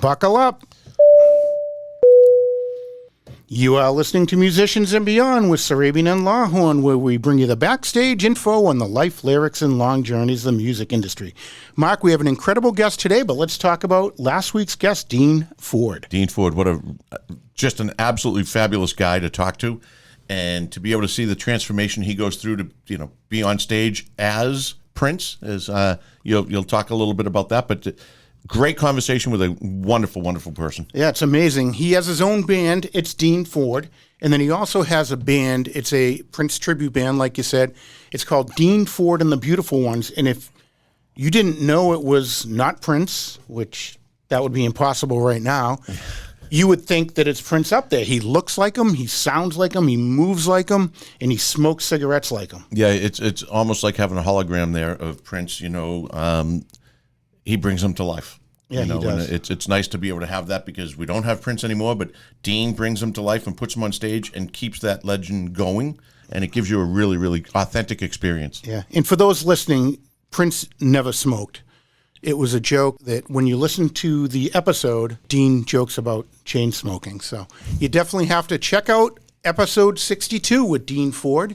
Buckle up. You are listening to Musicians and Beyond with Sarabian and Lawhorn, where we bring you the backstage info on the life, lyrics, and long journeys of the music industry. Mark, we have an incredible guest today, but let's talk about last week's guest, Dean Ford. Dean Ford, just an absolutely fabulous guy to talk to, and to be able to see the transformation he goes through to be on stage as Prince. As you'll talk a little bit about that, but. Great conversation with a wonderful, wonderful person. Yeah, it's amazing. He has his own band. It's Dean Ford. And then he also has a band. It's a Prince tribute band, like you said. It's called Dean Ford and the Beautiful Ones. And if you didn't know it was not Prince, which that would be impossible right now, you would think that it's Prince up there. He looks like him. He sounds like him. He moves like him. And he smokes cigarettes like him. Yeah, it's almost like having a hologram there of Prince, He brings them to life. Yeah, he does. And it's nice to be able to have that because we don't have Prince anymore, but Dean brings them to life and puts them on stage and keeps that legend going, and it gives you a really, really authentic experience. Yeah, and for those listening, Prince never smoked. It was a joke that when you listen to the episode, Dean jokes about chain smoking. So you definitely have to check out episode 62 with Dean Ford.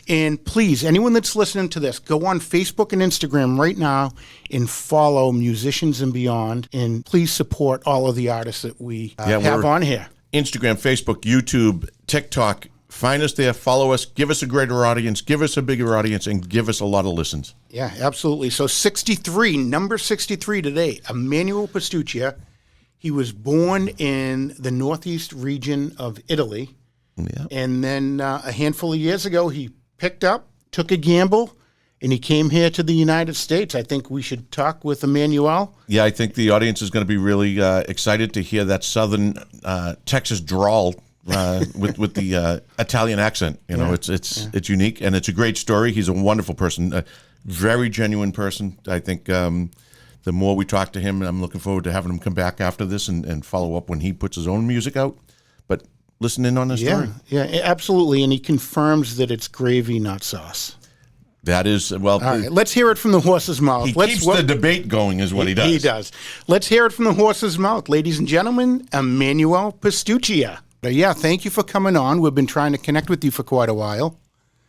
And please, anyone that's listening to this, go on Facebook and Instagram right now and follow Musicians and Beyond. And please support all of the artists that we have on here. Instagram, Facebook, YouTube, TikTok. Find us there, follow us, give us a greater audience, give us a bigger audience, and give us a lot of listens. Yeah, absolutely. So 63, number 63 today, Emanuele Pistucchia. He was born in the northeast region of Italy. Yeah. And then a handful of years ago, he picked up, took a gamble, and he came here to the United States. I think we should talk with Emanuele. Yeah, I think the audience is going to be really excited to hear that southern Texas drawl with the Italian accent. It's unique, and it's a great story. He's a wonderful person, a very genuine person. I think the more we talk to him, I'm looking forward to having him come back after this and follow up when he puts his own music out. But listen in on the story. Yeah, absolutely. And he confirms that it's gravy, not sauce. That is, well... All right, let's hear it from the horse's mouth. He keeps the debate going is what he does. He does. Let's hear it from the horse's mouth. Ladies and gentlemen, Emanuele Pistucchia. Yeah, thank you for coming on. We've been trying to connect with you for quite a while.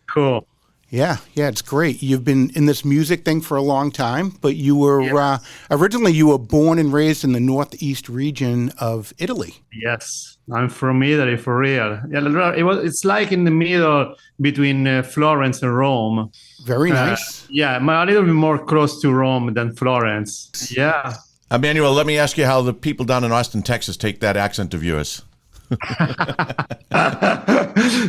Cool. Yeah, it's great. You've been in this music thing for a long time, but you were originally you were born and raised in the northeast region of Italy. Yes, I'm from Italy for real. Yeah, it's like in the middle between Florence and Rome. Very nice. Yeah, a little bit more close to Rome than Florence. Yeah. Emanuele, let me ask you how the people down in Austin, Texas take that accent of yours.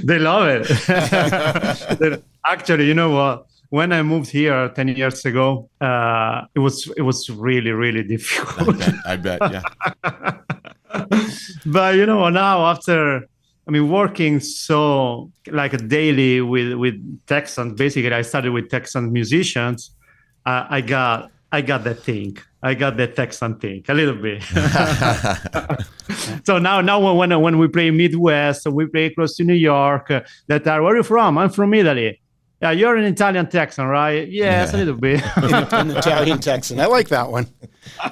They love it. Actually, you know what? When I moved here 10 years ago, it was really, really difficult. I bet, yeah. But now after working so like daily with Texans, basically I started with Texan musicians. I got that thing. I got that Texan thing a little bit. So now when we play Midwest, we play close to New York. Where are you from? I'm from Italy. Yeah, you're an Italian Texan, right? Yes, a little bit. An Italian Texan. I like that one.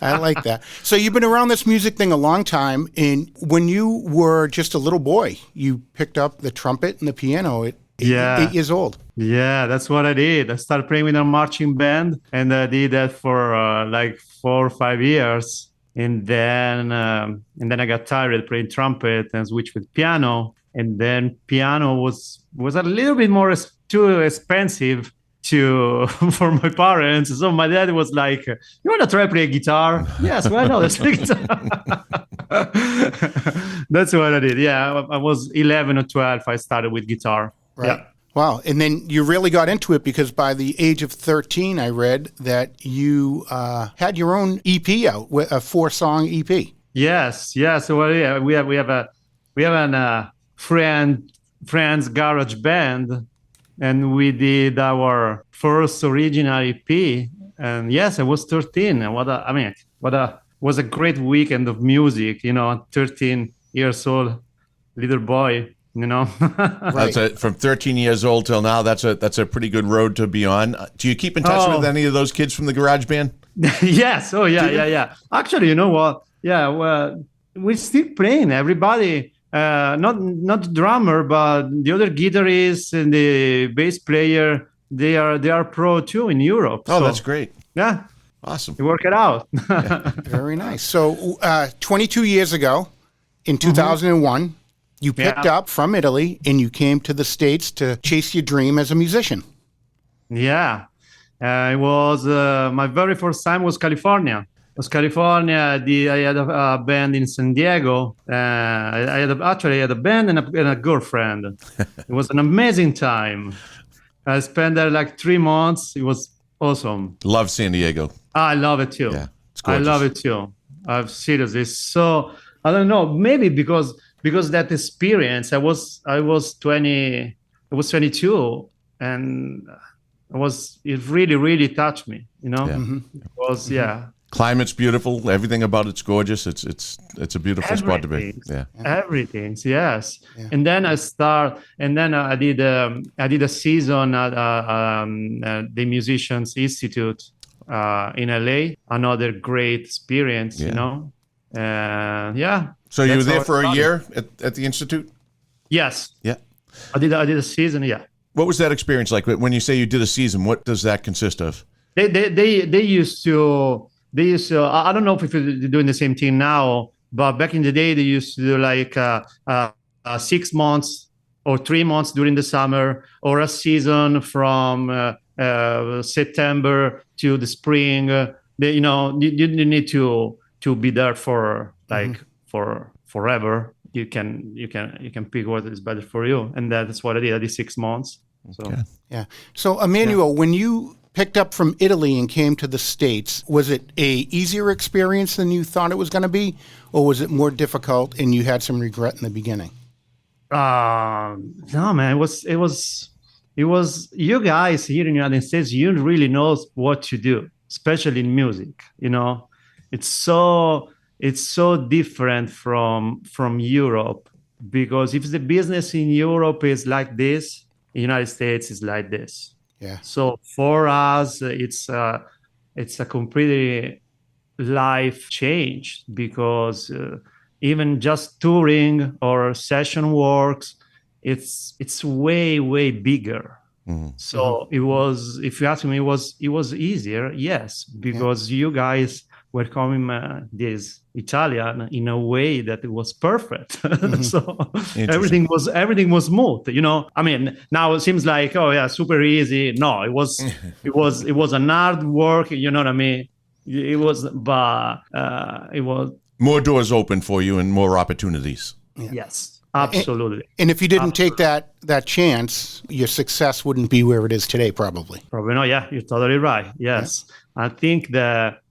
I like that. So you've been around this music thing a long time, and when you were just a little boy, you picked up the trumpet and the piano at 8 years old. Yeah, that's what I did. I started playing with a marching band, and I did that for like 4 or 5 years. And then I got tired of playing trumpet and switched with piano. And then piano was a little bit more too expensive for my parents. So my dad was like, "You want to try play guitar?" Yes, why not? Let's play guitar. That's what I did. Yeah, I was 11 or 12. I started with guitar. Right. Yeah. Wow. And then you really got into it because by the age of 13, I read that you had your own EP out, a 4-song EP. Yes. So yeah, we have a friend's garage band, and we did our first original EP. And yes, I was 13. And was a great weekend of music. 13 years old, little boy. Right. From 13 years old till now, that's a pretty good road to be on. Do you keep in touch with any of those kids from the garage band? Yes. Oh, yeah. Actually, you know what? yeah. Well, we're still playing. Everybody, not the drummer, but the other guitarist and the bass player. They are pro too in Europe. Oh, so, that's great. Yeah, Awesome. we work it out. Very nice. So 22 years ago, in 2001, you picked up from Italy and you came to the States to chase your dream as a musician. Yeah, it was my very first time was California. It was California. I had a band in San Diego. I had a band and a girlfriend. It was an amazing time. I spent there like 3 months. It was awesome. Love San Diego. I love it too. Yeah, it's I gorgeous. love it too. I've seriously. So I don't know. Maybe because that experience. I was 20. I was 22, and it really touched me. You know. Yeah. It was Climate's beautiful. Everything about it's gorgeous. It's a beautiful spot to be. Yeah. Everything, yes. Yeah. And then I did a season at the Musicians Institute in LA. Another great experience, you know. So you were there for a year at the Institute? Yes. Yeah. I did a season. Yeah. What was that experience like? When you say you did a season, what does that consist of? They used to. I don't know if they're doing the same thing now, but back in the day, they used to do like 6 months or 3 months during the summer, or a season from September to the spring. You need to be there for for forever. You can pick what is better for you, and that's what I did. I did 6 months. So yeah. So Emanuele, when you picked up from Italy and came to the States, was it a easier experience than you thought it was going to be, or was it more difficult and you had some regret in the beginning? No, man, it was you guys here in the United States, you really know what to do, especially in music. You know, it's so different from Europe, because if the business in Europe is like this, the United States is like this. Yeah. So for us, it's a completely life change, because even just touring or session works, it's way bigger. Mm-hmm. So it was, if you ask me, it was easier, yes, because you guys were coming this Italian in a way that it was perfect. Mm-hmm. So everything was smooth, you know. I mean, now it seems like, oh yeah, super easy. No, it was an hard work, you know what I mean? It was more doors open for you and more opportunities. Yeah. Yes, absolutely. And if you didn't take that chance, your success wouldn't be where it is today, probably. Probably not. Yeah, you're totally right. Yes. Yeah. I think that,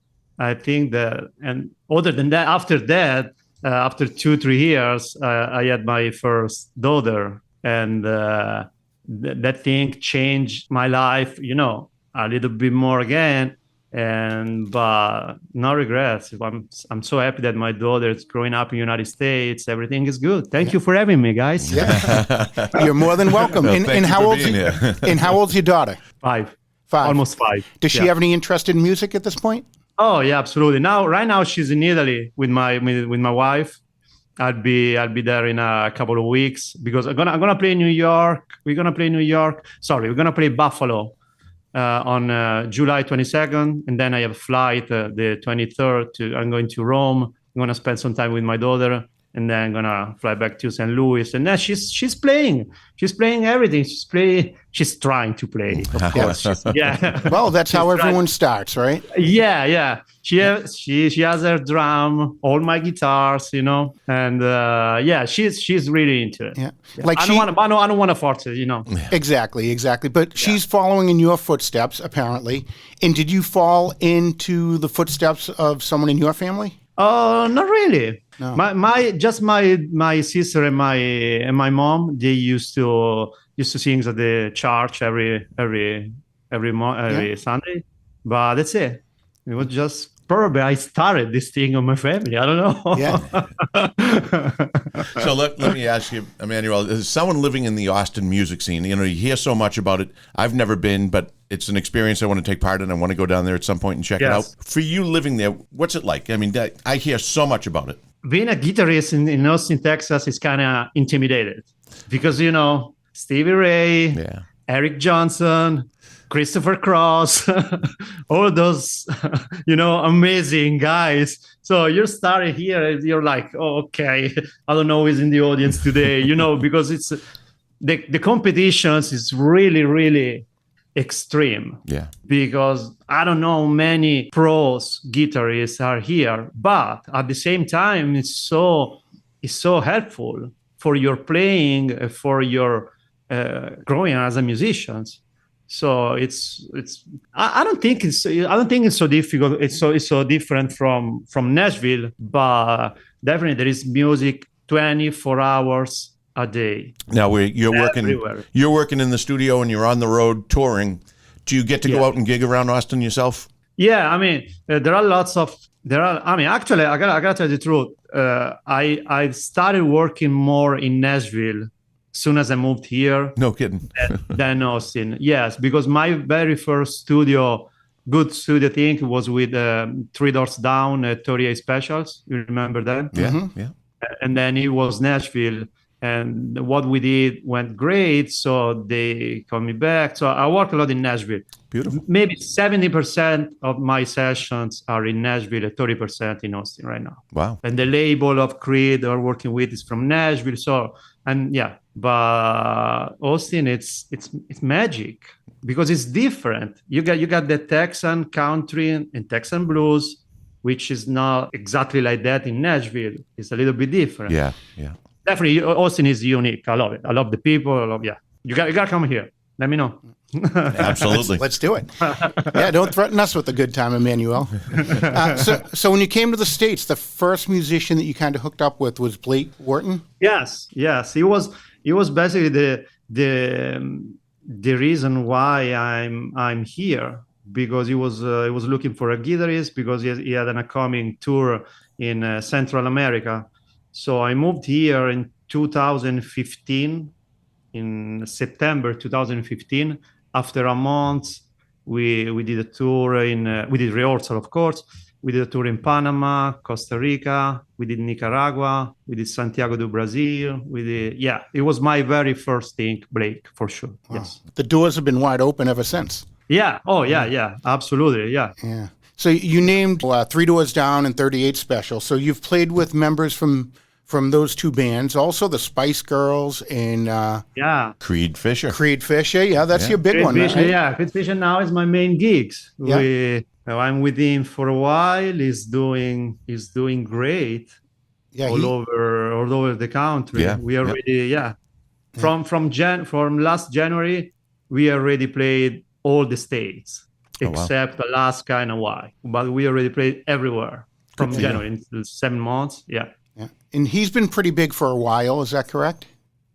and other than that, after 2-3 years, I had my first daughter, and that thing changed my life, you know, a little bit more again. But no regrets. I'm so happy that my daughter is growing up in the United States. Everything is good. Thank you for having me, guys. Yeah. You're more than welcome. No, and how old's your daughter? 5. 5. Almost 5. Does she have any interest in music at this point? Oh yeah, absolutely. Right now she's in Italy with my wife. I'll be there in a couple of weeks, because I'm gonna play New York. We're gonna play Buffalo on July 22nd, and then I have a flight the 23rd. I'm going to Rome. I'm gonna spend some time with my daughter, and then I'm gonna fly back to St. Louis. And then she's playing. She's playing everything. She's trying to play, of course. Well, that's how everyone starts, right? Yeah. She has her drum, all my guitars, you know, and she's really into it. Yeah. Like I don't want to force it, you know. Exactly. But she's following in your footsteps, apparently. And did you fall into the footsteps of someone in your family? Not really. No. My sister and my mom, they used to sing at the church every Sunday, but that's it. It was just probably I started this thing on my family. I don't know. Yeah. So let me ask you, Emanuele, as someone living in the Austin music scene, you know, you hear so much about it. I've never been, but it's an experience I want to take part in. I want to go down there at some point and check it out. For you living there, what's it like? I mean, I hear so much about it. Being a guitarist in Austin, Texas is kind of intimidated because, you know, Stevie Ray, Eric Johnson, Christopher Cross, all those, you know, amazing guys. So you're starting here, you're like, oh, okay, I don't know who's in the audience today, you know, because it's the competitions is really, really extreme. Yeah. Because I don't know many pros guitarists are here, but at the same time, it's so helpful for your playing, for your growing as a musician. So I don't think it's so difficult. It's so different from Nashville, but definitely there is music 24 hours a day. Now you're working in the studio and you're on the road touring. Do you get to go out and gig around Austin yourself? Yeah, I mean, actually, I gotta tell you the truth. I started working more in Nashville as soon as I moved here. No kidding. than Austin. Yes, because my very first good studio, I think, was with 3 Doors Down at 38 Specials. You remember that? Yeah, yeah. And then it was Nashville. And what we did went great, so they called me back. So I work a lot in Nashville. Beautiful. Maybe 70% of my sessions are in Nashville, and 30% in Austin right now. Wow. And the label of Creed we're working with is from Nashville. So, and yeah, but Austin, it's magic because it's different. You got the Texan country and Texan blues, which is not exactly like that in Nashville. It's a little bit different. Yeah, yeah. Definitely, Austin is unique. I love it. I love the people. You gotta come here. Let me know. Absolutely. Let's do it. Yeah, don't threaten us with a good time, Emanuele. So when you came to the States, the first musician that you kind of hooked up with was Blake Wharton? Yes. He was basically the reason why I'm here, because he was looking for a guitarist because he had an upcoming tour in Central America. So I moved here in 2015, in September 2015. After a month, we did a tour we did rehearsal, of course. We did a tour in Panama, Costa Rica. We did Nicaragua. We did Santiago do Brazil. It was my very first thing, Blake, for sure. Wow. Yes. The doors have been wide open ever since. Yeah. Oh, yeah. Absolutely. Yeah. Yeah. So you named 3 Doors Down and 38 Special. So you've played with members from those two bands, also the Spice Girls and Creed Fisher. Yeah, that's your big Creed one. Fisher, right? Yeah, Creed Fisher now is my main gigs. Yeah. I'm with him for a while. He's doing great. Yeah, all over the country. Yeah, we already from last January we already played all the states except Alaska and Hawaii. But we already played everywhere from January in 7 months. Yeah. Yeah. And he's been pretty big for a while, is that correct?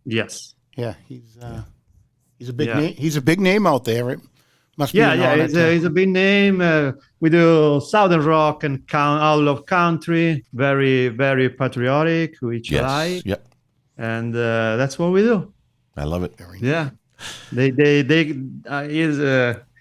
Yes. Yeah, he's a big name. He's a big name out there. It must be. He's a big name. We do Southern rock and all of country. Very, very patriotic, which I like. Yep. And that's what we do. I love it. Yeah.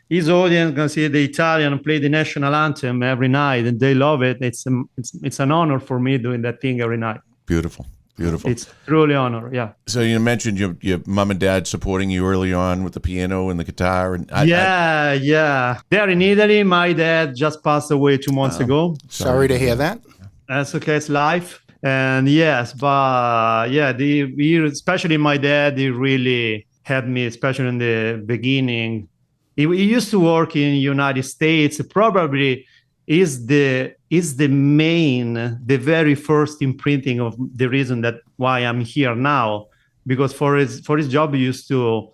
His audience can see the Italian play the national anthem every night, and they love it. It's an honor for me doing that thing every night. Beautiful. It's truly an honor. Yeah. So you mentioned your mom and dad supporting you early on with the piano and the guitar, and They're in Italy. My dad just passed away 2 months ago. Sorry to hear that. That's okay. It's life. And yes, but especially my dad, he really helped me, especially in the beginning. He used to work in the United States. Probably is the very first imprinting of the reason that why I'm here now. Because for his job, he used to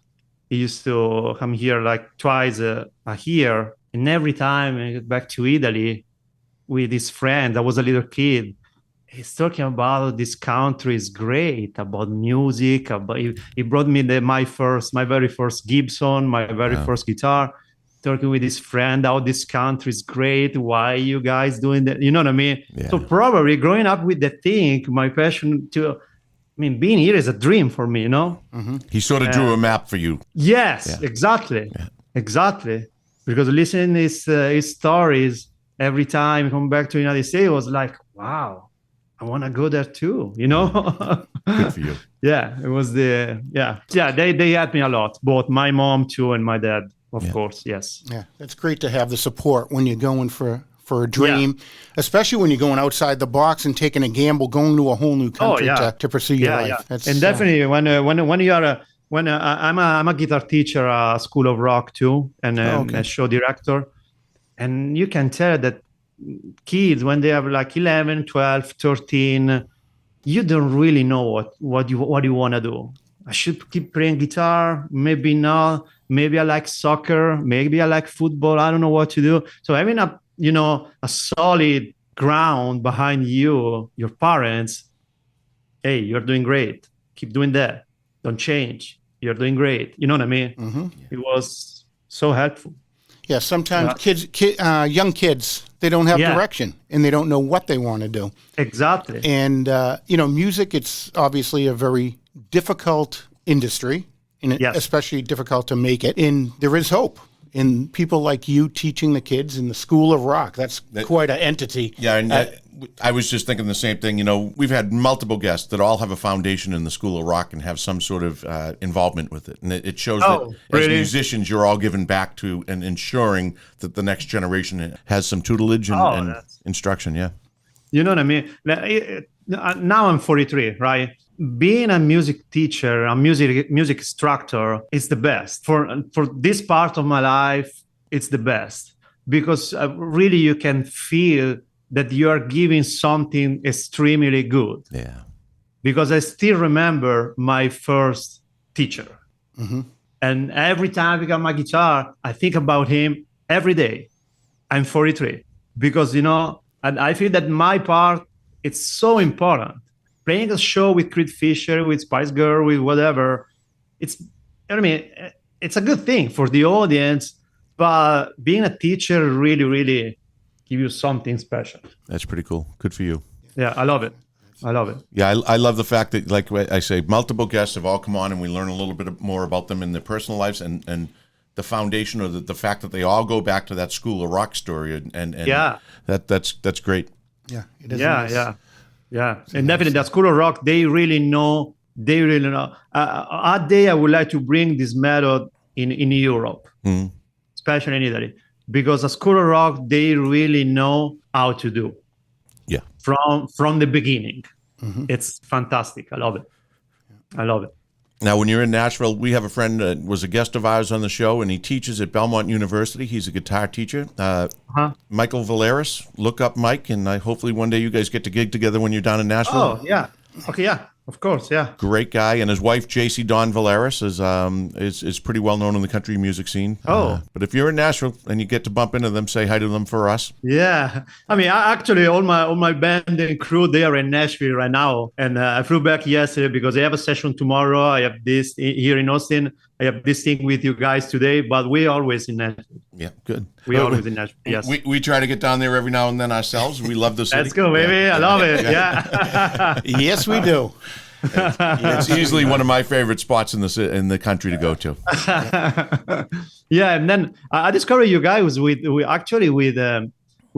come here like twice a year, and every time I get back to Italy with his friend, I was a little kid. He's talking about this country is great, about music. He brought me my very first Gibson, my very first guitar. Talking with his friend, how this country is great. Why you guys doing that? You know what I mean? Yeah. So probably growing up with that thing, my passion being here is a dream for me. You know. Mm-hmm. He sort of drew a map for you. Yes, exactly. Yeah. Exactly. Because listening his stories every time I come back to the United States, it was like, wow, I want to go there too, you know? Good for you. Yeah, it was they helped me a lot, both my mom too and my dad, of course, yes. Yeah, it's great to have the support when you're going for a dream, especially when you're going outside the box and taking a gamble, going to a whole new country to pursue your life. Yeah. That's, and definitely when you are I'm a guitar teacher at School of Rock too, and a show director, and you can tell that kids when they have like 11, 12, 13, you don't really know what you want to do. I should keep playing guitar, maybe not, maybe I like soccer, maybe I like football, I don't know what to do. So having a solid ground behind you, your parents, hey, you're doing great, keep doing that, don't change, you're doing great, you know what I mean? Mm-hmm. It was so helpful. Yeah, sometimes young kids, they don't have direction and they don't know what they want to do. Exactly. And, music, it's obviously a very difficult industry, and especially difficult to make it. And there is hope in people like you teaching the kids in the School of Rock. That's quite an entity. Yeah, and I was just thinking the same thing. We've had multiple guests that all have a foundation in the School of Rock and have some sort of involvement with it. And it shows that as musicians, you're all giving back to and ensuring that the next generation has some tutelage and instruction. Yeah. You know what I mean? Now I'm 43, right? Being a music teacher, a music instructor, is the best. For this part of my life, it's the best. Because really you can feel that you are giving something extremely good. Yeah. Because I still remember my first teacher. Mm-hmm. And every time I pick up my guitar, I think about him every day. I'm 43. Because, and I feel that my part, it's so important. Playing a show with Creed Fisher, with Spice Girl, with whatever, it's a good thing for the audience, but being a teacher really, really give you something special. That's pretty cool. Good for you. Yeah, I love it. Yeah, I love the fact that, like I say, multiple guests have all come on and we learn a little bit more about them in their personal lives and the foundation or the fact that they all go back to that School of Rock story and that's great. Yeah, it is. Nice. Yeah. And definitely that School of Rock, they really know. A day I would like to bring this method in Europe, especially in Italy, because the School of Rock, they really know how to do. Yeah. From the beginning. Mm-hmm. It's fantastic. I love it. Now, when you're in Nashville, we have a friend that was a guest of ours on the show, and he teaches at Belmont University. He's a guitar teacher. Michael Valeris. Look up Mike, and hopefully one day you guys get to gig together when you're down in Nashville. Oh, yeah. Okay, yeah. Of course, yeah. Great guy, and his wife JC Dawn Valeris is pretty well known in the country music scene. But if you're in Nashville and you get to bump into them, say hi to them for us. Yeah, I mean, actually, all my band and crew, they are in Nashville right now, and I flew back yesterday because I have a session tomorrow. I have this here in Austin. I have this thing with you guys today, but we always in Nashville. Yeah, good. We always in Nashville. Yes, we try to get down there every now and then ourselves. We love the city. Let's go, baby! Yeah. I love it. Yeah. Yes, we do. It's easily one of my favorite spots in the country to go to. Yeah, and then I discovered you guys with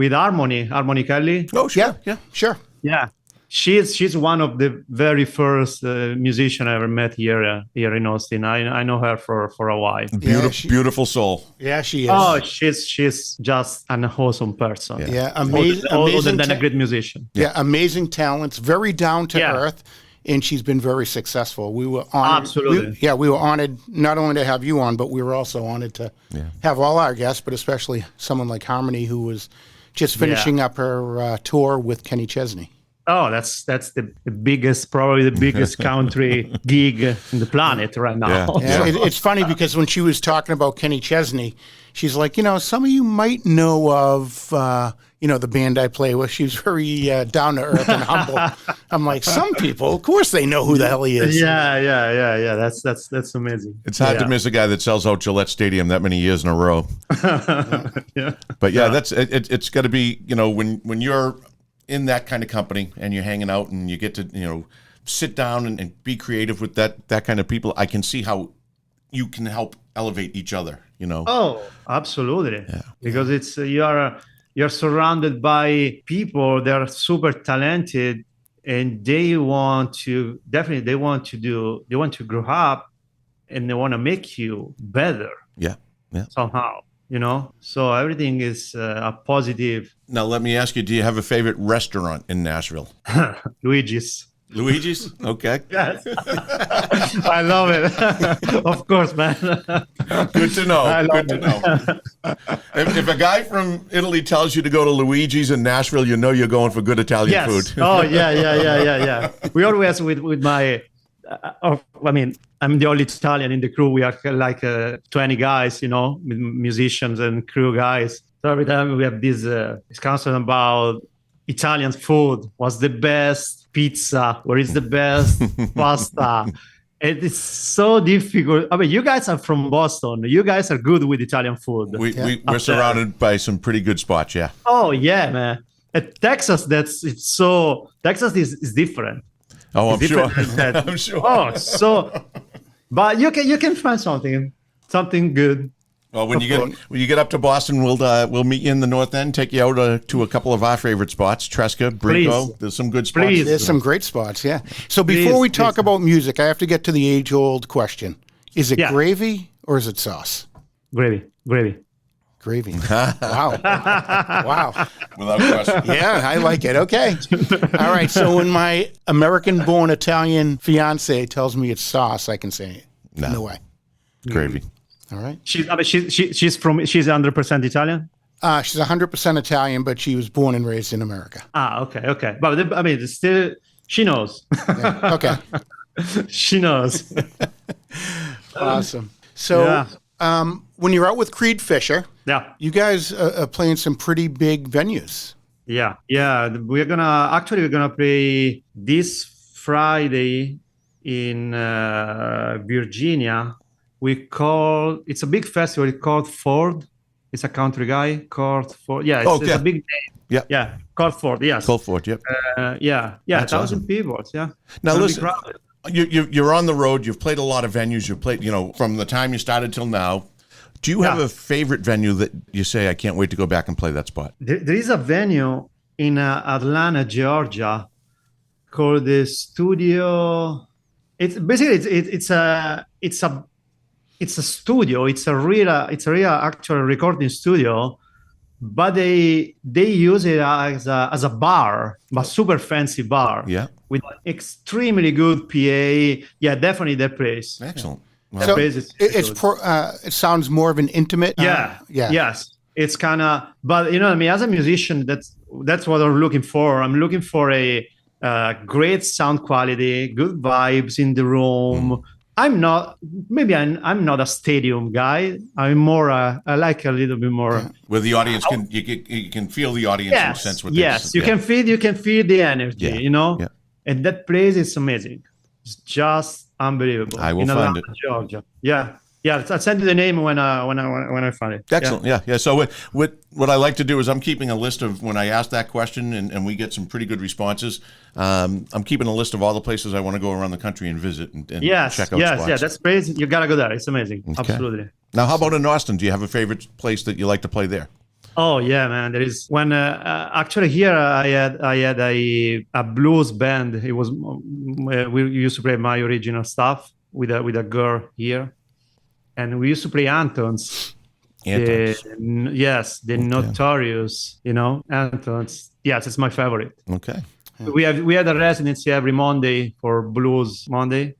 Harmony Kelly. Oh, sure. Yeah, sure. Yeah, she's one of the very first musician I ever met here in Austin. I know her for a while. Beautiful soul. Yeah, she is. Oh, she's just an awesome person. Yeah, amazing. Than a great musician. Yeah, amazing talents. Very down to earth. And she's been very successful. We were honored. Absolutely. We were honored not only to have you on, but we were also honored to have all our guests, but especially someone like Harmony, who was just finishing up her tour with Kenny Chesney. Oh, that's the biggest, probably the biggest country gig in the planet right now. Yeah. It's funny because when she was talking about Kenny Chesney, she's like, some of you might know of, the band I play with. She's very down to earth and humble. I'm like, some people, of course, they know who the hell he is. Yeah. That's amazing. It's hard to miss a guy that sells out Gillette Stadium that many years in a row. But that's it's got to be when you're in that kind of company and you're hanging out and you get to sit down and be creative with that kind of people. I can see how you can help elevate each other, you know? Oh, absolutely. Yeah. Because it's you're surrounded by people that are super talented, and they want to grow up, and they want to make you better Yeah. Yeah. somehow, you know? So everything is a positive. Now, let me ask you, do you have a favorite restaurant in Nashville? Luigi's. Luigi's? Okay. Yes. I love it. Of course, man. Good to know. I love Good to know. If a guy from Italy tells you to go to Luigi's in Nashville, you know you're going for good Italian Yes. food. Oh, yeah. We always with my, I mean, I'm the only Italian in the crew. We are like 20 guys, you know, musicians and crew guys. So every time we have this discussion about Italian food, what's the best pizza, where is the best pasta. It's so difficult. I mean, you guys are from Boston. You guys are good with Italian food. We're surrounded by some pretty good spots, yeah. Oh, yeah, man. At Texas, Texas is different. Oh, I'm sure. I'm sure. Oh, so, but you can find something good. Well, when you get up to Boston, we'll meet you in the North End, take you out to a couple of our favorite spots, Tresca, Brico. Please. There's some good spots. Please. There's some great spots, yeah. So before we talk about music, I have to get to the age-old question. Is it gravy or is it sauce? Gravy. Gravy. Wow. Wow. Without question. Yeah, I like it. Okay. All right. So when my American-born Italian fiance tells me it's sauce, I can say no way. Gravy. All right. She's 100% Italian. She's 100% Italian, but she was born and raised in America. Okay. But I mean, still, she knows. Yeah. Okay. She knows. Awesome. So when you're out with Creed Fisher, you guys are playing some pretty big venues. Yeah. We're gonna play this Friday in Virginia. It's a big festival. It's called Ford. It's a country guy called Ford. Yeah, it's a big name. Yeah, called Ford. Yes, called Ford. Yep. 1,000 awesome. People. Yeah. Now listen, you're on the road. You've played a lot of venues. You've played, from the time you started till now. Do you have a favorite venue that you say, I can't wait to go back and play that spot? There is a venue in Atlanta, Georgia, called the Studio. It's basically it's a studio. It's a real actual recording studio, but they use it as a bar, but super fancy bar. Yeah. With extremely good PA. Yeah, definitely that place. Excellent. Well, so it sounds more of an intimate. Yes. It's kind of, but I mean, as a musician, that's what I'm looking for. I'm looking for a great sound quality, good vibes in the room. I'm not a stadium guy. I'm more I like a little bit more where the audience you can feel the audience and sense what you can feel the energy, and that place is amazing. It's just unbelievable. I will find it. Georgia. Yeah. I'll send you the name when I find it. Excellent. Yeah. So what I like to do is I'm keeping a list of when I ask that question and we get some pretty good responses. I'm keeping a list of all the places I want to go around the country and visit and check out spots. Yeah, that's crazy. You gotta go there. It's amazing. Okay. Absolutely. Now, how about in Austin? Do you have a favorite place that you like to play there? Oh yeah, man. There is when actually here I had a blues band. It was we used to play my original stuff with a girl here. And we used to play Antons. The notorious, Antons. Yes, it's my favorite. Okay. Yeah. We had a residency every Monday for Blues Monday.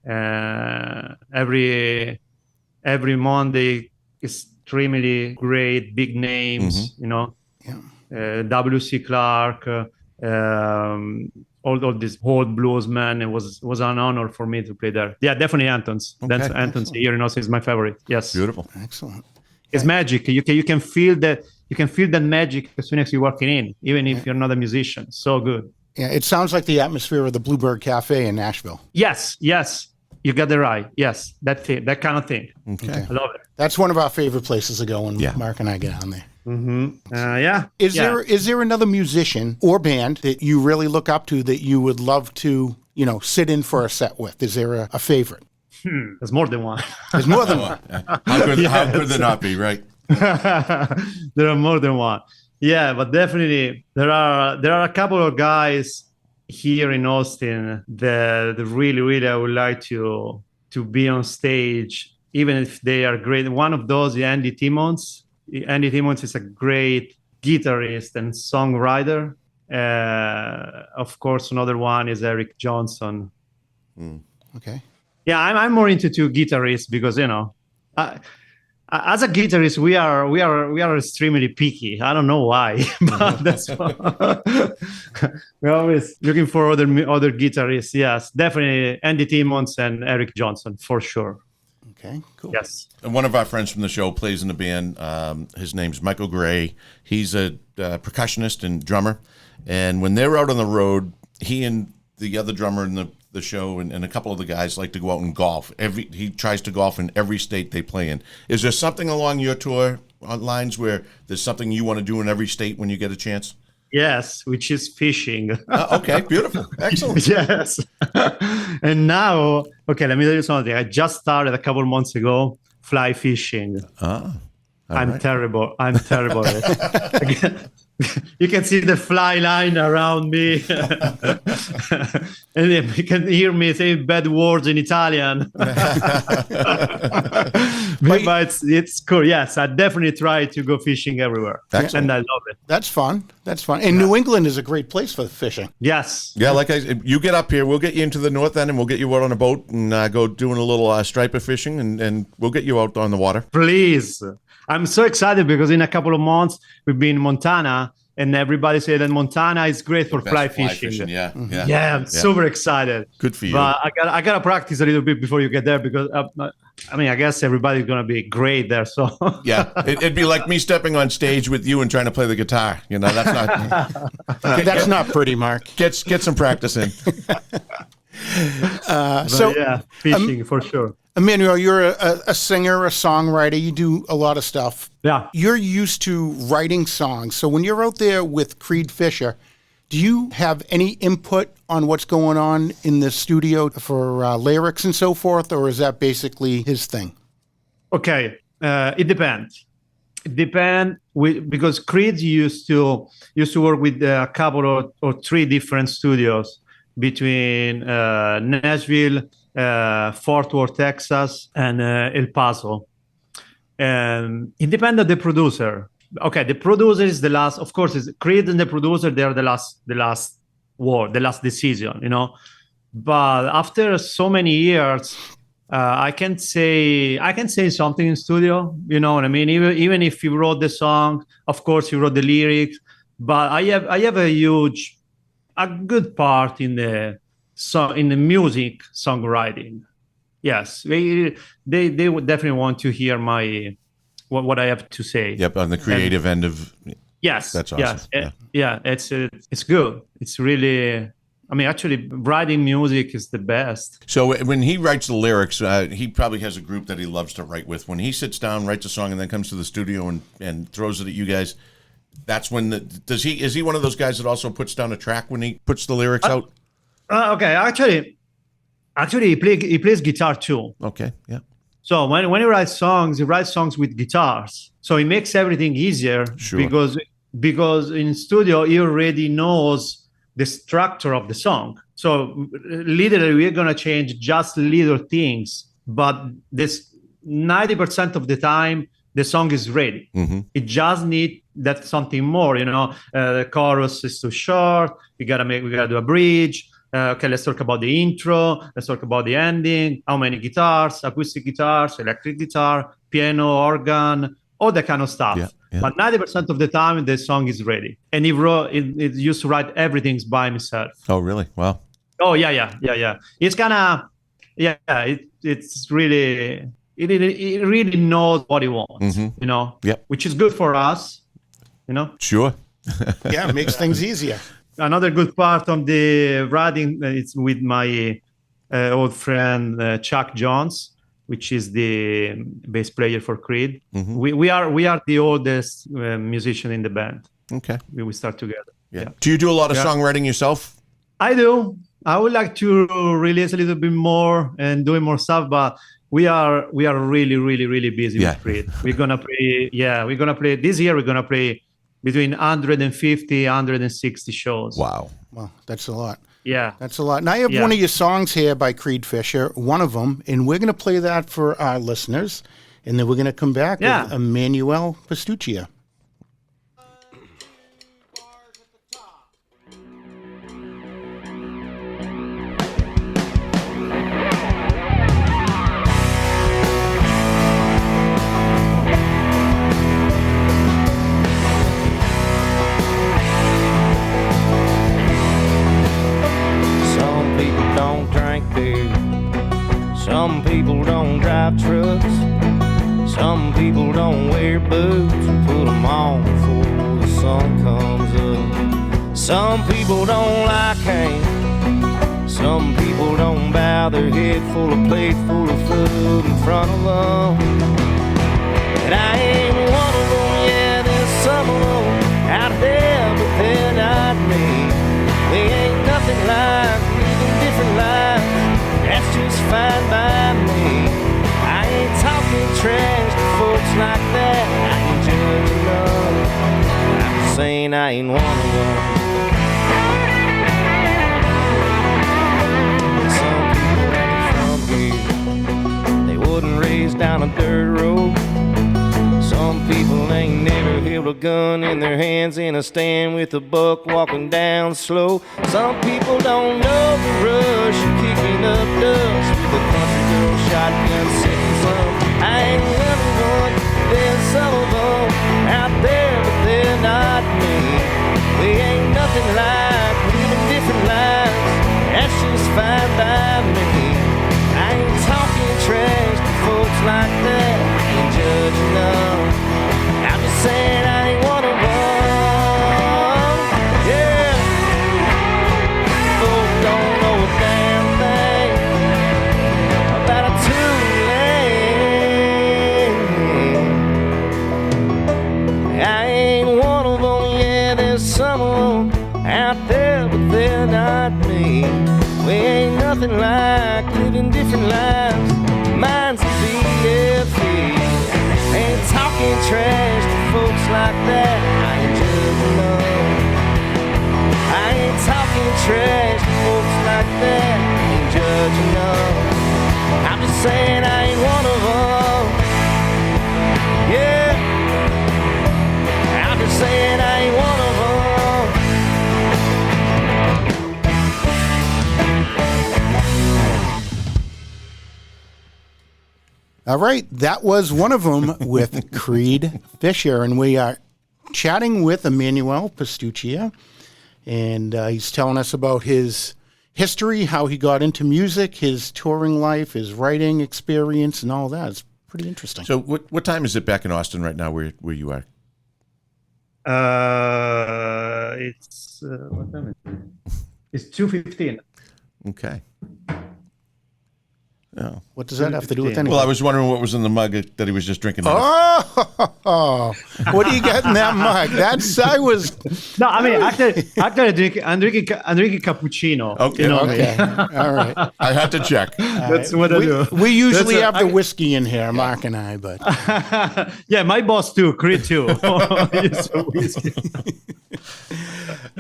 Every Monday, extremely great big names, W.C. Clark, all these old bluesmen. It was an honor for me to play there. Yeah, definitely Antons. Okay. That's Antons here in Austin is my favorite. Yes. Beautiful. Excellent. It's magic. You can feel that. You can feel that magic as soon as you're walking in, even if you're not a musician. So good. Yeah, it sounds like the atmosphere of the Bluebird Cafe in Nashville. Yes. You got it right. Yes, that kind of thing. Okay. I love it. That's one of our favorite places to go when Mark and I get down there. Mm-hmm. Is there another musician or band that you really look up to that you would love to, sit in for a set with? Is there a favorite? There's more than one. There's more than one. How could there not be, right? There are more than one. Yeah, but definitely there are a couple of guys here in Austin that really I would like to be on stage, even if they are great. One of those is Andy Timmons. Andy Timmons is a great guitarist and songwriter. Of course, another one is Eric Johnson. Okay. Yeah, I'm more into two guitarists because as a guitarist we are extremely picky. I don't know why, but that's we're always looking for other guitarists. Yes, definitely Andy Timmons and Eric Johnson for sure. Okay, cool. Yes. And one of our friends from the show plays in the band. His name's Michael Gray. He's a percussionist and drummer. And when they're out on the road, he and the other drummer in the show and a couple of the guys like to go out and golf. He tries to golf in every state they play in. Is there something along your tour lines where there's something you want to do in every state when you get a chance? Yes, which is fishing. Okay, beautiful. Excellent. Yes. And now, okay, let me tell you something. I just started a couple months ago fly fishing. I'm terrible. I'm terrible at it. You can see the fly line around me. And you can hear me say bad words in Italian. But it's cool. Yes, I definitely try to go fishing everywhere. Excellent. And I love it. That's fun. That's fun. And New England is a great place for fishing. Yes. Yeah, like you get up here, we'll get you into the north end and we'll get you out on a boat and go doing a little striper fishing and we'll get you out on the water. Please. I'm so excited because in a couple of months we've been in Montana and everybody said that Montana is great for fly fishing. Yeah, yeah. I'm super excited. Good for you. But I gotta practice a little bit before you get there because I guess everybody's gonna be great there. So yeah, it'd be like me stepping on stage with you and trying to play the guitar. That's not pretty, Mark. Get some practice in. Fishing for sure. Emanuele, you're a singer, a songwriter. You do a lot of stuff. Yeah. You're used to writing songs. So when you're out there with Creed Fisher, do you have any input on what's going on in the studio for lyrics and so forth, or is that basically his thing? Okay, it depends. It depends because Creed used to work with a couple or three different studios between Nashville, Fort Worth, Texas, and El Paso. And it depends on the producer. Okay, the producer is the last. Of course, it's Creed and the producer. They are the last word, the last decision. But after so many years, I can say something in studio. You know what I mean? Even if you wrote the song, of course you wrote the lyrics. But I have a good part in the music songwriting. Yes, they would definitely want to hear what I have to say. Yep, on the creative end of. Yes, that's awesome. Yes, it's good. It's really. Actually, writing music is the best. So when he writes the lyrics, he probably has a group that he loves to write with. When he sits down, writes a song, and then comes to the studio and throws it at you guys, that's when is he one of those guys that also puts down a track when he puts the lyrics out? Okay, actually, he plays guitar too. Okay, yeah. So when he writes songs with guitars. So he makes everything easier. Sure. Because in studio he already knows the structure of the song. So literally we're gonna change just little things, but this 90% of the time the song is ready. Mm-hmm. It just needs that something more. The chorus is too short. We gotta do a bridge. Okay, let's talk about the intro. Let's talk about the ending. How many guitars? Acoustic guitars, electric guitar, piano, organ, all that kind of stuff. Yeah. But 90% of the time, the song is ready. And he used to write everything by himself. Oh, really? Wow. Oh, yeah. It's kind of, it's really, it really knows what he wants, Yep. Which is good for us, Sure. Yeah, it makes things easier. Another good part of the writing is with my old friend Chuck Jones, which is the bass player for Creed. Mm-hmm. We are the oldest musician in the band. Okay. We start together. Yeah. Do you do a lot of songwriting yourself? I do. I would like to release a little bit more and doing more stuff, but we are really, really, really busy with Creed. We're gonna play this year. We're gonna play between 150, 160 shows. Wow. Well, that's a lot. Yeah. That's a lot. And I have one of your songs here by Creed Fisher, one of them, and we're going to play that for our listeners, and then we're going to come back with Emanuele Pistucchia. Some people don't drive trucks. Some people don't wear boots and put them on before the sun comes up. Some people don't like cane. Some people don't bow their head full of plate full of food in front of them. And I ain't one of them, yeah, there's some of them out there, but they're not me. They ain't nothing like living different lives. That's just fine by me. I ain't talking trash to folks like that. I ain't judging them. I'm just saying I ain't one of them. Some people ain't from here. They wasn't raised down a dirt road. Some people ain't never held a gun in their hands in a stand with a buck walking down slow. Some people don't know the rush of kicking up dust with a country girl shotgun sitting some. I ain't one of them, there's some of them out there, but they're not me. They ain't nothing like living different lives. That's just fine by me. I ain't talking trash to folks like that. I ain't judging them. I'm just saying I ain't one of them. Yeah. Folks don't know a damn thing about a two-lane. I ain't one of them. Yeah, there's some of them out there, but they're not me. We ain't nothing like living different lives. Mine's a BFE. Ain't talking trash to folks like that. I ain't judging them. I ain't talking trash to folks like that. I ain't judging them. I'm just saying I ain't one of them. Yeah. I'm just saying I ain't one of them. All right, that was one of them with Creed Fisher, and we are chatting with Emanuele Pistucchia, and he's telling us about his history, how he got into music, his touring life, his writing experience, and all that. It's pretty interesting. So what time is it back in Austin right now where you are? It's what time is it? It's 2:15. Okay. Oh. What does that have to do with anything? Well, I was wondering what was in the mug that he was just drinking. Oh, what do you got in that mug? No, I mean, actually, I'm drinking cappuccino. Okay, you know okay, all right. I had to check. That's what I do. We usually have the whiskey in here, Mark and I, but yeah, my boss too, Creed too. Whiskey.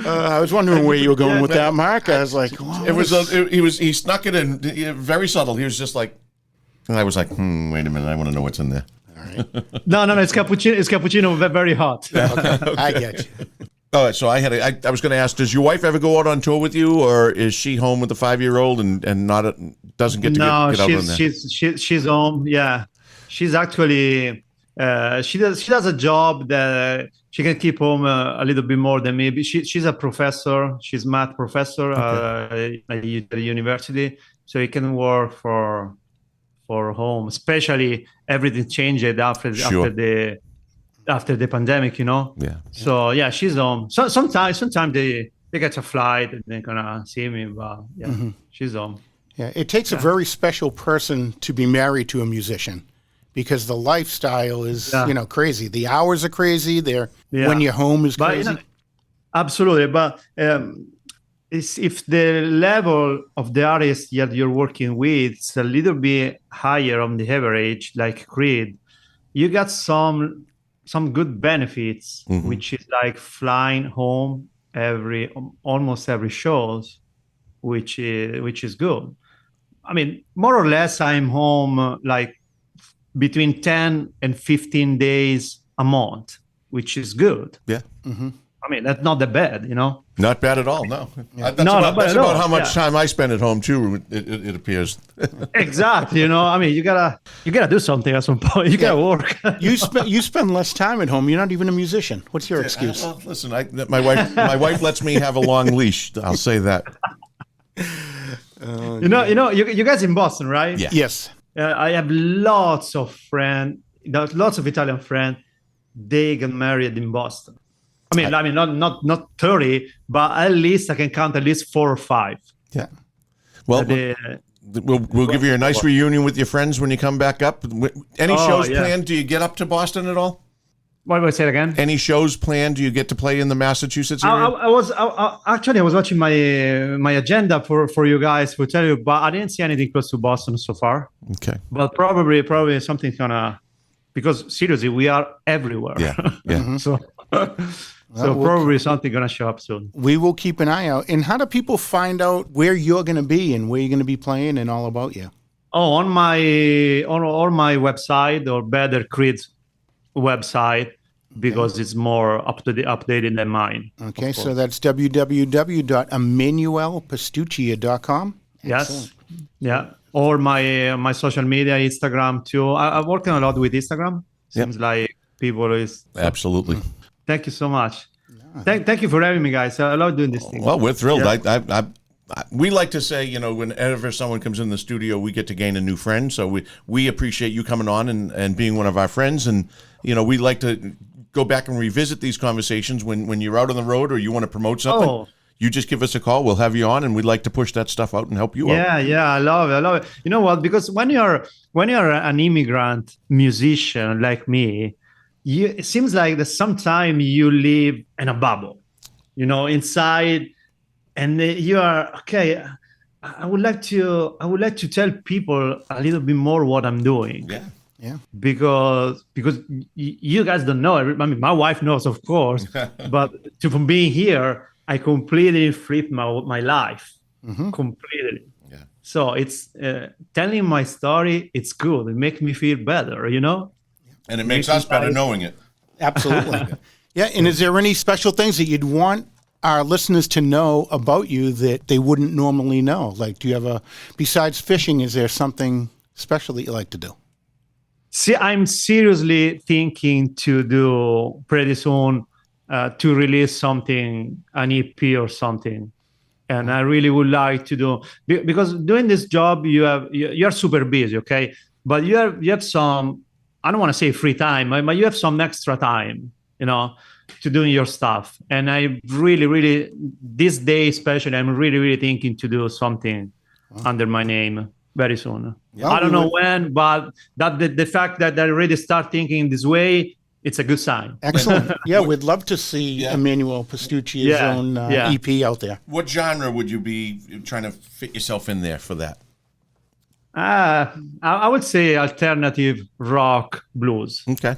I was wondering where you were going with that, Mark. I was like, wow, he snuck it in, very subtle. He was just like, and I was like, wait a minute, I want to know what's in there. All right. No, it's cappuccino. It's cappuccino, very hot. Okay. I get you. All right, so I was going to ask, does your wife ever go out on tour with you, or is she home with the 5-year-old and doesn't get to get out on that? She's home. Yeah, she's actually she does a job that she can keep home a little bit more than me. She's a professor. She's math professor at the university, so you can work for home. Especially everything changed after the pandemic, you know. Yeah. So yeah, she's home. So sometimes they get a flight and they're gonna see me, but yeah, she's home. Yeah, it takes a very special person to be married to a musician, because the lifestyle is crazy. The hours are crazy. When you're home is crazy. Absolutely, but is if the level of the artist that you're working with is a little bit higher on the average, like Creed, you got some good benefits, which is like flying home almost every shows, which is good. I mean, more or less, I'm home like between 10 and 15 days a month, which is good. Yeah. I mean, that's not that bad, you know? Not bad at all, no. That's not about at all, how much time I spend at home, too, it appears. Exactly, you know? I mean, you gotta do something at some point. You gotta work. You spend less time at home. You're not even a musician. What's your excuse? Well, listen, my wife lets me have a long leash. I'll say that. You guys in Boston, right? Yeah. Yes. I have lots of Italian friends. They get married in Boston. I mean, not 30, but at least I can count at least 4 or 5. Yeah. Well, we'll give you a nice reunion with your friends when you come back up. Any shows planned? Do you get up to Boston at all? What would I say again? Any shows planned? Do you get to play in the Massachusetts area? I was watching my agenda for you guys to tell you, but I didn't see anything close to Boston so far. Okay. But probably something's gonna, because seriously, we are everywhere. Yeah. So probably something gonna show up soon. We will keep an eye out. And how do people find out where you're going to be and where you're going to be playing and all about you? Oh, on my website, or better, Creed's website, because it's more updated than mine. Okay, so that's www.emanuelepistucchia.com. Yes. Yeah. Or my social media, Instagram too. I'm working a lot with Instagram. Seems like people is. Absolutely. Thank you so much. Thank you for having me, guys. I love doing this thing. Well, we're thrilled. Yeah. We like to say, whenever someone comes in the studio, we get to gain a new friend. So we appreciate you coming on and being one of our friends. And, we like to go back and revisit these conversations when you're out on the road or you want to promote something. Oh. You just give us a call. We'll have you on, and we'd like to push that stuff out and help you out. Yeah, I love it. You know what? Because when you're an immigrant musician like me, it seems like that sometimes you live in a bubble, inside, and you are okay. I would like to tell people a little bit more what I'm doing. Yeah. Because you guys don't know. I mean, my wife knows, of course, but from being here, I completely flipped my life, completely. Yeah. So it's telling my story. It's good. It makes me feel better, And it makes us better knowing it. Absolutely. Yeah. And is there any special things that you'd want our listeners to know about you that they wouldn't normally know? Like, do you have besides fishing, is there something special that you like to do? See, I'm seriously thinking to do pretty soon to release something, an EP or something. And I really would like to do, because doing this job, you're super busy, okay? But you have some, I don't want to say free time, but you have some extra time, to doing your stuff. And I really, this day especially, I'm really thinking to do something under my name very soon. Yeah, I don't know when, but that the fact that I already start thinking this way, it's a good sign. Excellent. Yeah, we'd love to see Emanuele Pistucchia's own EP out there. What genre would you be trying to fit yourself in there for that? I would say alternative rock blues. Okay.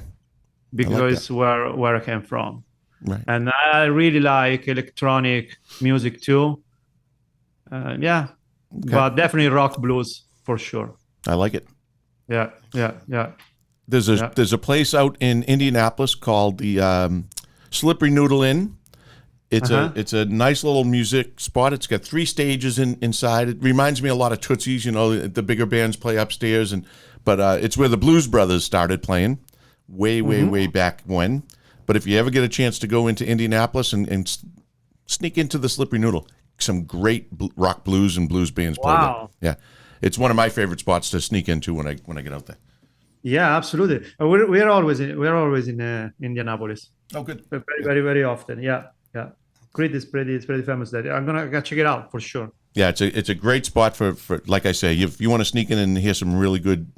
Because it's where I came from. Right. And I really like electronic music too. Okay. But definitely rock blues for sure. I like it. Yeah. There's a place out in Indianapolis called the Slippery Noodle Inn. It's a nice little music spot. It's got 3 stages inside. It reminds me a lot of Tootsie's. The bigger bands play upstairs, but it's where the Blues Brothers started playing way back when. But if you ever get a chance to go into Indianapolis and sneak into the Slippery Noodle, some great rock blues and blues bands play there. Yeah, it's one of my favorite spots to sneak into when I get out there. Yeah, absolutely. We're always in Indianapolis. Oh, good. Very often. Yeah. Creed is pretty famous there. I'm gonna check it out for sure. Yeah, it's a great spot for like I say, if you want to sneak in and hear some really good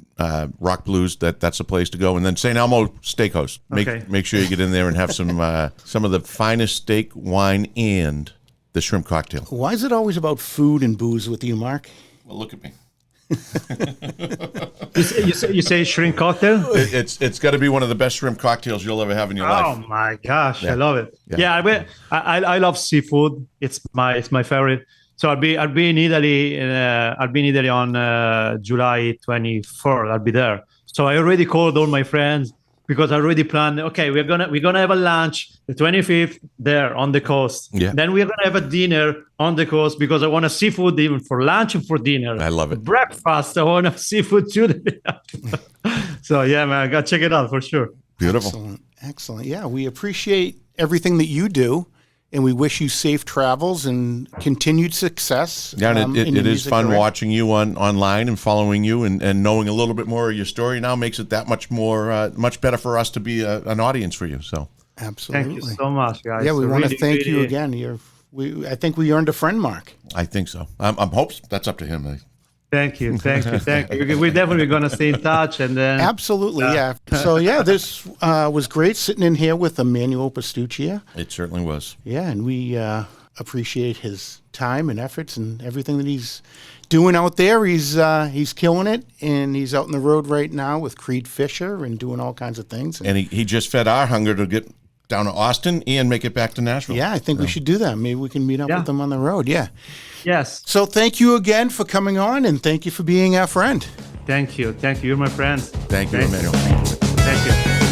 rock blues, that's a place to go. And then St. Elmo Steakhouse. Make sure you get in there and have some of the finest steak, wine, and the shrimp cocktail. Why is it always about food and booze with you, Mark? Well, look at me. You say shrimp cocktail? It's got to be one of the best shrimp cocktails you'll ever have in your life. Oh my gosh, Yeah. I love it. Yeah. Yeah, I love seafood. It's my favorite. So I'll be in Italy. I'll be in Italy on July 24th. I'll be there. So I already called all my friends because I already planned. Okay, we're gonna have a lunch the 25th there on the coast. Yeah. Then we're gonna have a dinner on the coast because I want a seafood even for lunch and for dinner. I love it. Breakfast, I want a seafood too. So yeah, man, I gotta check it out for sure. Beautiful. Excellent. Yeah, we appreciate everything that you do, and we wish you safe travels and continued success. Yeah, and in it your is music fun career. watching you online and following you and knowing a little bit more of your story now makes it that much more, much better for us to be an audience for you. So Absolutely. Thank you so much, guys. Yeah, we want to Really, thank you really- again. I think we earned a friend, Mark. I think so. I'm hopes that's up to him. Thank you. We're definitely going to stay in touch. And then Absolutely, yeah. So, yeah, this was great sitting in here with Emanuele Pistucchia. It certainly was. Yeah, and we appreciate his time and efforts and everything that he's doing out there. He's killing it, and he's out on the road right now with Creed Fisher and doing all kinds of things. And he just fed our hunger to get down to Austin and make it back to Nashville. Yeah, I think we should do that. Maybe we can meet up with him on the road. Yeah. yes, So thank you again for coming on, and thank you for being our friend. thank you. You're my friend. Thank you, Emmanuel. Thank you.